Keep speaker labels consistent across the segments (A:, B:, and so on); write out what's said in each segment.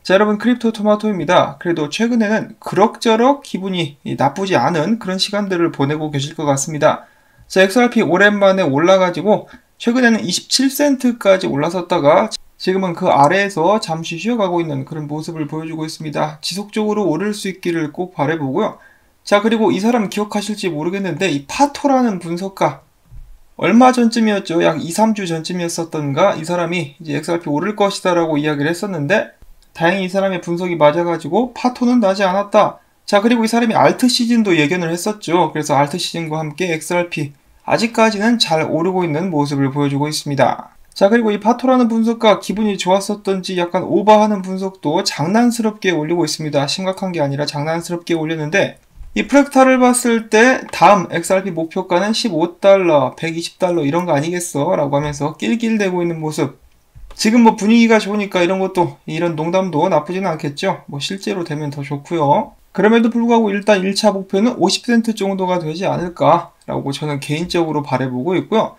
A: 자, 여러분, 크립토 토마토입니다. 그래도 최근에는 그럭저럭 기분이 나쁘지 않은 그런 시간들을 보내고 계실 것 같습니다. 자, XRP 오랜만에 올라가지고 최근에는 27센트까지 올라섰다가 지금은 그 아래에서 잠시 쉬어가고 있는 그런 모습을 보여주고 있습니다. 지속적으로 오를 수 있기를 꼭 바라보고요. 자, 그리고 이 사람 기억하실지 모르겠는데 이 파토라는 분석가 얼마 전쯤이었죠? 약 2, 3주 전쯤이었었던가 이 사람이 이제 XRP 오를 것이다 라고 이야기를 했었는데 다행히 이 사람의 분석이 맞아가지고 파토는 나지 않았다. 자, 그리고 이 사람이 알트 시즌도 예견을 했었죠. 그래서 알트 시즌과 함께 XRP 아직까지는 잘 오르고 있는 모습을 보여주고 있습니다. 자, 그리고 이 파토라는 분석가 기분이 좋았었던지 약간 오버하는 분석도 장난스럽게 올리고 있습니다. 심각한 게 아니라 장난스럽게 올렸는데 이 프랙탈을 봤을 때 다음 XRP 목표가는 $15, $120 이런 거 아니겠어? 라고 하면서 낄낄대고 있는 모습. 지금 뭐 분위기가 좋으니까 이런 것도, 이런 농담도 나쁘지는 않겠죠. 뭐 실제로 되면 더 좋고요. 그럼에도 불구하고 일단 1차 목표는 50센트 정도가 되지 않을까라고 저는 개인적으로 바라보고 있고요.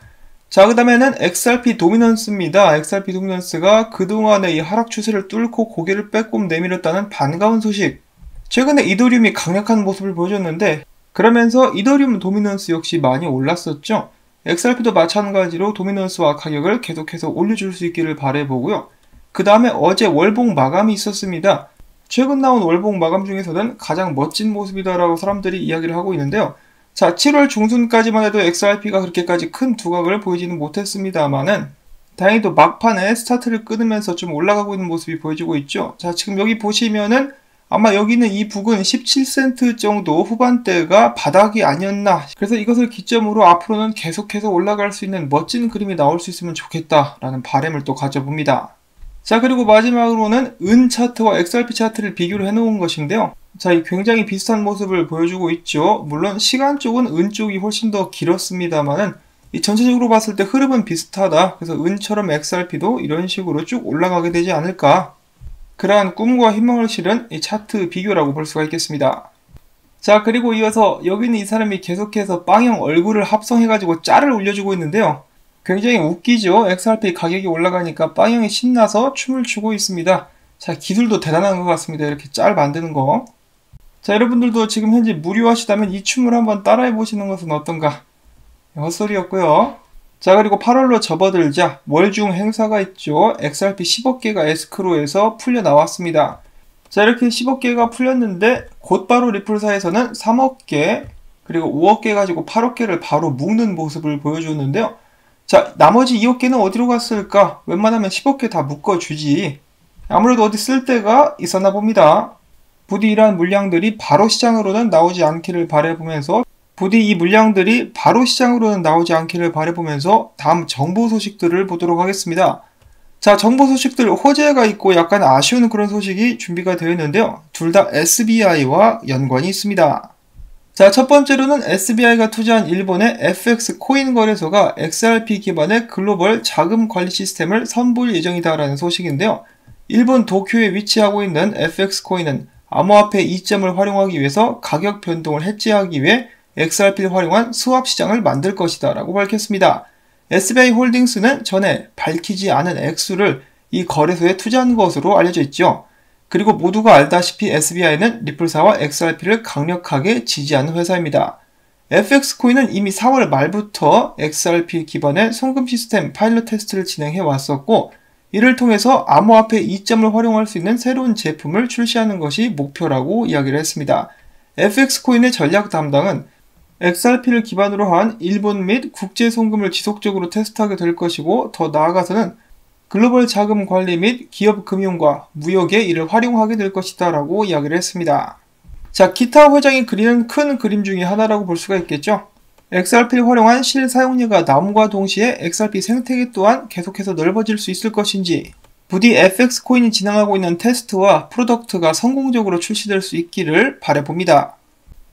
A: 자, 그 다음에는 XRP 도미넌스입니다. XRP 도미넌스가 그동안의 이 하락 추세를 뚫고 고개를 빼꼼 내밀었다는 반가운 소식. 최근에 이더리움이 강력한 모습을 보여줬는데 그러면서 이더리움 도미넌스 역시 많이 올랐었죠. XRP도 마찬가지로 도미넌스와 가격을 계속해서 올려줄 수 있기를 바라보고요. 그 다음에 어제 월봉 마감이 있었습니다. 최근 나온 월봉 마감 중에서는 가장 멋진 모습이다라고 사람들이 이야기를 하고 있는데요. 자, 7월 중순까지만 해도 XRP가 그렇게까지 큰 두각을 보이지는 못했습니다만은 다행히도 막판에 스타트를 끊으면서 좀 올라가고 있는 모습이 보여지고 있죠. 자, 지금 여기 보시면은 아마 여기는 이 부근 17센트 정도 후반대가 바닥이 아니었나. 그래서 이것을 기점으로 앞으로는 계속해서 올라갈 수 있는 멋진 그림이 나올 수 있으면 좋겠다라는 바람을 또 가져봅니다. 자, 그리고 마지막으로는 은 차트와 XRP 차트를 비교를 해놓은 것인데요. 자, 이 굉장히 비슷한 모습을 보여주고 있죠. 물론 시간 쪽은 은 쪽이 훨씬 더 길었습니다만은 이 전체적으로 봤을 때 흐름은 비슷하다. 그래서 은처럼 XRP도 이런 식으로 쭉 올라가게 되지 않을까. 그러한 꿈과 희망을 실은 이 차트 비교라고 볼 수가 있겠습니다. 자, 그리고 이어서 여기는 이 사람이 계속해서 빵형 얼굴을 합성해가지고 짤을 올려주고 있는데요. 굉장히 웃기죠. XRP 가격이 올라가니까 빵형이 신나서 춤을 추고 있습니다. 자, 기술도 대단한 것 같습니다. 이렇게 짤 만드는 거. 자, 여러분들도 지금 현재 무료하시다면 이 춤을 한번 따라해 보시는 것은 어떤가? 헛소리였고요. 자, 그리고 8월로 접어들자 월중 행사가 있죠. XRP 10억 개가 에스크로에서 풀려 나왔습니다. 자, 이렇게 10억 개가 풀렸는데 곧바로 리플사에서는 3억 개 그리고 5억 개 가지고 8억 개를 바로 묶는 모습을 보여주는데요. 자, 나머지 2억 개는 어디로 갔을까? 웬만하면 10억 개 다 묶어주지. 아무래도 어디 쓸 데가 있었나 봅니다. 부디 이러한 물량들이 바로 시장으로는 나오지 않기를 바라보면서 부디 이 물량들이 바로 시장으로는 나오지 않기를 바라보면서 다음 정보 소식들을 보도록 하겠습니다. 자, 정보 소식들 호재가 있고 약간 아쉬운 그런 소식이 준비가 되어 있는데요. 둘 다 SBI와 연관이 있습니다. 자, 첫 번째로는 SBI가 투자한 일본의 FX 코인 거래소가 XRP 기반의 글로벌 자금 관리 시스템을 선보일 예정이다라는 소식인데요. 일본 도쿄에 위치하고 있는 FX 코인은 암호화폐 이점을 활용하기 위해서 가격 변동을 해지하기 위해 XRP를 활용한 스왑 시장을 만들 것이다 라고 밝혔습니다. SBI 홀딩스는 전에 밝히지 않은 액수를 이 거래소에 투자한 것으로 알려져 있죠. 그리고 모두가 알다시피 SBI는 리플사와 XRP를 강력하게 지지하는 회사입니다. FX코인은 이미 4월 말부터 XRP 기반의 송금 시스템 파일럿 테스트를 진행해 왔었고 이를 통해서 암호화폐 이점을 활용할 수 있는 새로운 제품을 출시하는 것이 목표라고 이야기를 했습니다. FX코인의 전략 담당은 XRP를 기반으로 한 일본 및 국제 송금을 지속적으로 테스트하게 될 것이고 더 나아가서는 글로벌 자금 관리 및 기업 금융과 무역에 이를 활용하게 될 것이다 라고 이야기를 했습니다. 자, 기타 회장이 그리는 큰 그림 중에 하나라고 볼 수가 있겠죠. XRP를 활용한 실사용료가 남과 동시에 XRP 생태계 또한 계속해서 넓어질 수 있을 것인지 부디 FX코인이 진행하고 있는 테스트와 프로덕트가 성공적으로 출시될 수 있기를 바라봅니다.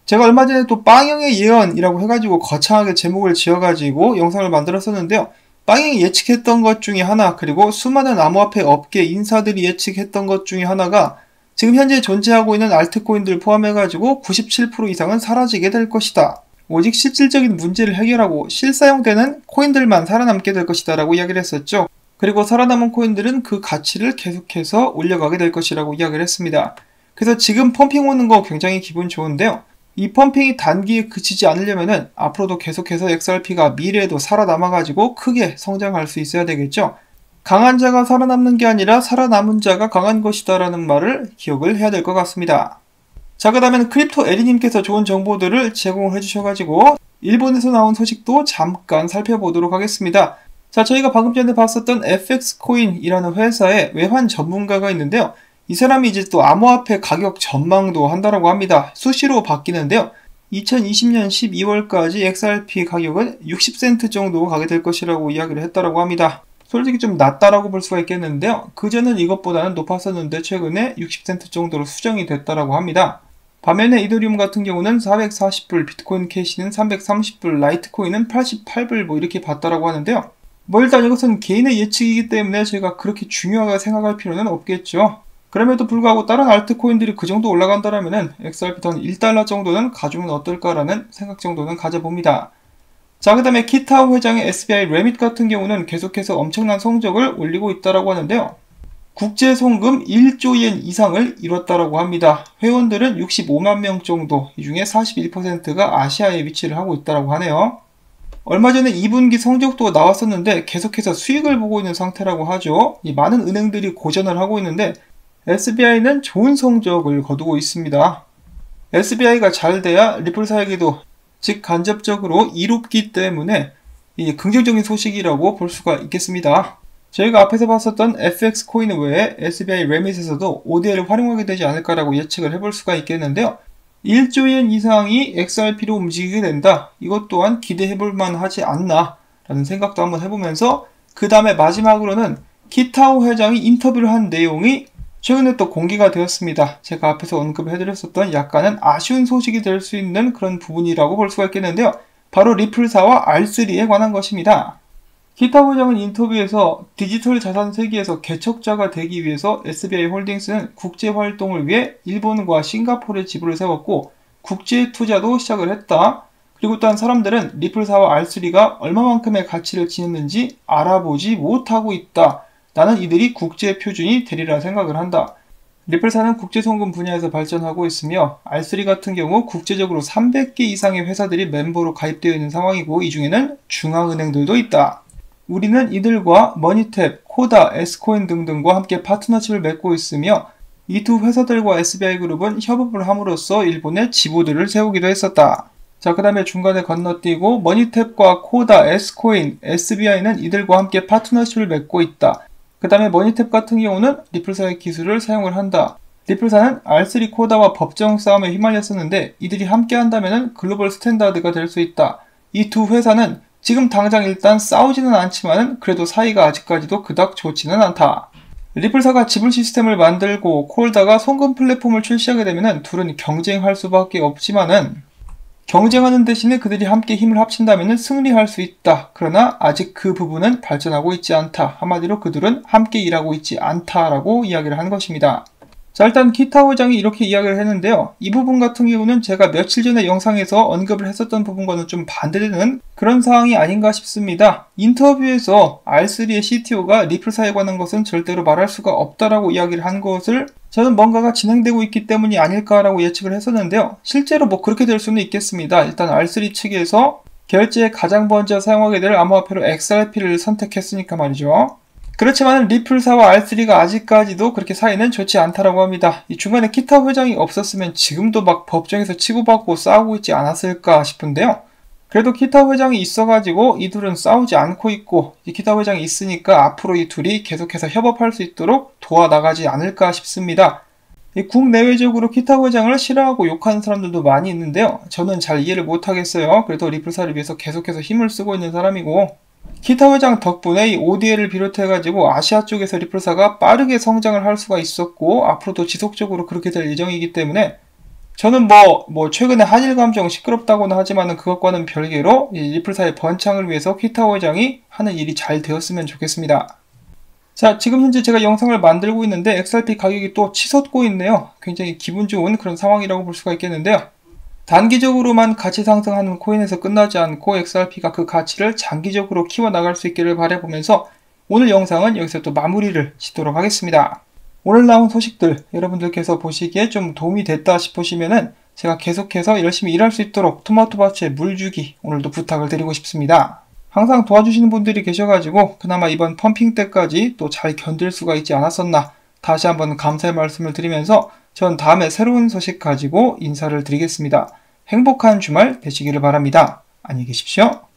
A: 제가 얼마 전에 또 빵형의 예언이라고 해가지고 거창하게 제목을 지어가지고 영상을 만들었었는데요. 빵형이 예측했던 것 중에 하나 그리고 수많은 암호화폐 업계 인사들이 예측했던 것 중에 하나가 지금 현재 존재하고 있는 알트코인들 포함해가지고 97% 이상은 사라지게 될 것이다. 오직 실질적인 문제를 해결하고 실사용되는 코인들만 살아남게 될 것이다 라고 이야기를 했었죠. 그리고 살아남은 코인들은 그 가치를 계속해서 올려가게 될 것이라고 이야기를 했습니다. 그래서 지금 펌핑 오는 거 굉장히 기분 좋은데요. 이 펌핑이 단기에 그치지 않으려면은 앞으로도 계속해서 XRP가 미래에도 살아남아가지고 크게 성장할 수 있어야 되겠죠. 강한 자가 살아남는 게 아니라 살아남은 자가 강한 것이다 라는 말을 기억을 해야 될 것 같습니다. 자, 그 다음엔 크립토 에리님께서 좋은 정보들을 제공을 해주셔가지고 일본에서 나온 소식도 잠깐 살펴보도록 하겠습니다. 자, 저희가 방금 전에 봤었던 FX코인이라는 회사의 외환 전문가가 있는데요. 이 사람이 이제 또 암호화폐 가격 전망도 한다라고 합니다. 수시로 바뀌는데요. 2020년 12월까지 XRP 가격은 60센트 정도 가게 될 것이라고 이야기를 했다라고 합니다. 솔직히 좀 낮다라고 볼 수가 있겠는데요. 그전엔 이것보다는 높았었는데 최근에 60센트 정도로 수정이 됐다라고 합니다. 반면에 이더리움 같은 경우는 440불, 비트코인 캐시는 330불, 라이트코인은 88불 뭐 이렇게 봤다라고 하는데요. 뭐 일단 이것은 개인의 예측이기 때문에 저희가 그렇게 중요하게 생각할 필요는 없겠죠. 그럼에도 불구하고 다른 알트코인들이 그 정도 올라간다라면은 XRP 한 1달러 정도는 가주면 어떨까라는 생각 정도는 가져봅니다. 자, 그 다음에 키타오 회장의 SBI 레밋 같은 경우는 계속해서 엄청난 성적을 올리고 있다라고 하는데요. 국제 송금 1조엔 이상을 이뤘다라고 합니다. 회원들은 65만 명 정도, 이 중에 41%가 아시아에 위치를 하고 있다라고 하네요. 얼마 전에 2분기 성적도 나왔었는데 계속해서 수익을 보고 있는 상태라고 하죠. 이 많은 은행들이 고전을 하고 있는데 SBI는 좋은 성적을 거두고 있습니다. SBI가 잘 돼야 리플사에게도 즉 간접적으로 이롭기 때문에 긍정적인 소식이라고 볼 수가 있겠습니다. 저희가 앞에서 봤었던 FX코인 외에 SBI 레밋에서도 ODA를 활용하게 되지 않을까라고 예측을 해볼 수가 있겠는데요. 1조엔 이상이 XRP로 움직이게 된다. 이것 또한 기대해볼 만하지 않나 라는 생각도 한번 해보면서 그 다음에 마지막으로는 키타오 회장이 인터뷰를 한 내용이 최근에 또 공개가 되었습니다. 제가 앞에서 언급해드렸었던 약간은 아쉬운 소식이 될 수 있는 그런 부분이라고 볼 수가 있겠는데요. 바로 리플사와 R3에 관한 것입니다. 키타오 회장은 인터뷰에서 디지털 자산 세계에서 개척자가 되기 위해서 SBI 홀딩스는 국제 활동을 위해 일본과 싱가포르에 지부를 세웠고 국제 투자도 시작을 했다. 그리고 또한 사람들은 리플사와 R3가 얼마만큼의 가치를 지녔는지 알아보지 못하고 있다. 나는 이들이 국제 표준이 되리라 생각을 한다. 리플사는 국제송금 분야에서 발전하고 있으며 R3 같은 경우 국제적으로 300개 이상의 회사들이 멤버로 가입되어 있는 상황이고 이 중에는 중앙은행들도 있다. 우리는 이들과 머니탭, 코다, S코인 등등과 함께 파트너십을 맺고 있으며 이 두 회사들과 SBI그룹은 협업을 함으로써 일본에 지부들을 세우기도 했었다. 자, 그 다음에 중간에 건너뛰고 머니탭과 코다, S코인, SBI는 이들과 함께 파트너십을 맺고 있다. 그 다음에 머니탭 같은 경우는 리플사의 기술을 사용을 한다. 리플사는 R3 코다와 법정 싸움에 휘말렸었는데 이들이 함께 한다면 글로벌 스탠다드가 될 수 있다. 이 두 회사는 지금 당장 일단 싸우지는 않지만 그래도 사이가 아직까지도 그닥 좋지는 않다. 리플사가 지불 시스템을 만들고 콜다가 송금 플랫폼을 출시하게 되면 둘은 경쟁할 수밖에 없지만은 경쟁하는 대신에 그들이 함께 힘을 합친다면 승리할 수 있다. 그러나 아직 그 부분은 발전하고 있지 않다. 한마디로 그들은 함께 일하고 있지 않다라고 이야기를 한 것입니다. 자, 일단 키타오 회장이 이렇게 이야기를 했는데요. 이 부분 같은 경우는 제가 며칠 전에 영상에서 언급을 했었던 부분과는 좀 반대되는 그런 상황이 아닌가 싶습니다. 인터뷰에서 R3의 CTO가 리플사에 관한 것은 절대로 말할 수가 없다라고 이야기를 한 것을 저는 뭔가가 진행되고 있기 때문이 아닐까라고 예측을 했었는데요. 실제로 뭐 그렇게 될 수는 있겠습니다. 일단 R3 측에서 결제에 가장 먼저 사용하게 될 암호화폐로 XRP를 선택했으니까 말이죠. 그렇지만 리플사와 R3가 아직까지도 그렇게 사이는 좋지 않다라고 합니다. 이 중간에 키타오 회장이 없었으면 지금도 막 법정에서 치고받고 싸우고 있지 않았을까 싶은데요. 그래도 키타오 회장이 있어가지고 이 둘은 싸우지 않고 있고 이 키타오 회장이 있으니까 앞으로 이 둘이 계속해서 협업할 수 있도록 도와나가지 않을까 싶습니다. 이 국내외적으로 키타오 회장을 싫어하고 욕하는 사람들도 많이 있는데요. 저는 잘 이해를 못하겠어요. 그래도 리플사를 위해서 계속해서 힘을 쓰고 있는 사람이고 키타오 회장 덕분에 이 ODA를 비롯해가지고 아시아 쪽에서 리플사가 빠르게 성장을 할 수가 있었고 앞으로도 지속적으로 그렇게 될 예정이기 때문에 저는 뭐 최근에 한일 감정 시끄럽다고는 하지만은 그것과는 별개로 이 리플사의 번창을 위해서 키타오 회장이 하는 일이 잘 되었으면 좋겠습니다. 자, 지금 현재 제가 영상을 만들고 있는데 XRP 가격이 또 치솟고 있네요. 굉장히 기분 좋은 그런 상황이라고 볼 수가 있겠는데요. 단기적으로만 가치 상승하는 코인에서 끝나지 않고 XRP가 그 가치를 장기적으로 키워나갈 수 있기를 바라보면서 오늘 영상은 여기서 또 마무리를 짓도록 하겠습니다. 오늘 나온 소식들 여러분들께서 보시기에 좀 도움이 됐다 싶으시면은 제가 계속해서 열심히 일할 수 있도록 토마토밭에 물 주기 오늘도 부탁을 드리고 싶습니다. 항상 도와주시는 분들이 계셔가지고 그나마 이번 펌핑 때까지 또 잘 견딜 수가 있지 않았었나 다시 한번 감사의 말씀을 드리면서 전 다음에 새로운 소식 가지고 인사를 드리겠습니다. 행복한 주말 되시기를 바랍니다. 안녕히 계십시오.